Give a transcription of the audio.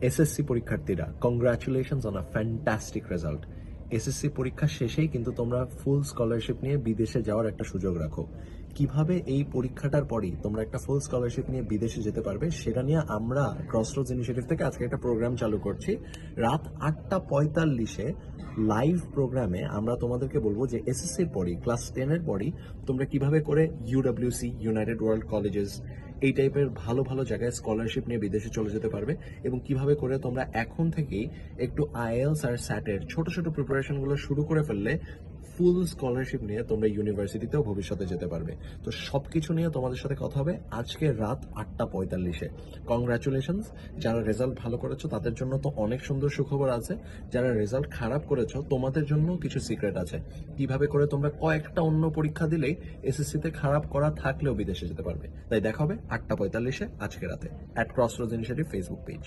SSC পরীক্ষার্থীরা, congratulations on a fantastic result. SSC পরীক্ষা শেষেই কিন্তু তোমরা ফুল স্কলারশিপ নিয়ে বিদেশে যাওয়ার একটা সুযোগ রাখো। কিভাবে এই পরীক্ষাটার পরই তোমরা একটা ফুল স্কলারশিপ নিয়ে বিদেশে যেতে পারবে সেটা নিয়ে আমরা ক্রসরোডস ইনিশিয়েটিভ থেকে আজকে একটা প্রোগ্রাম চালু করছি। রাত 8:45-এ লাইভ প্রোগ্রামে আমরা তোমাদেরকে বলবো যে এসএসসির পরই, ক্লাস 10-এর পরই তোমরা কিভাবে করে ইউডব্লিউসি, ইউনাইটেড ওয়ার্ল্ড কলেজেস, এই টাইপের ভালো ভালো জায়গায় স্কলারশিপ নিয়ে বিদেশে চলে যেতে পারবে এবং কিভাবে করে তোমরা এখন থেকেই একটু আইএলস আর স্যাটের ছোট ছোট প্রিপারেশনগুলো শুরু করে ফেললে ফুল স্কলারশিপ নিয়ে তোমরা ইউনিভার্সিটিতেও ভবিষ্যতে যেতে পারবে। তো সবকিছু নিয়ে তোমাদের সাথে কথা হবে আজকে রাত 8:45-এ। কংগ্রাচুলেশনস, যারা রেজাল্ট ভালো করেছো তাদের জন্য তো অনেক সুন্দর সুখবর আছে, যারা রেজাল্ট খারাপ করেছো তোমাদের জন্য কিছু সিক্রেট আছে কিভাবে করে তোমরা কয়েকটা অন্য পরীক্ষা দিলেই এসএসসিতে খারাপ করা থাকলেও বিদেশে যেতে পারবে। তাই দেখা হবে 8:45-এ আজকে রাতে, @ক্রসরোডস ইনিশিয়েটিভ ফেসবুক পেজ।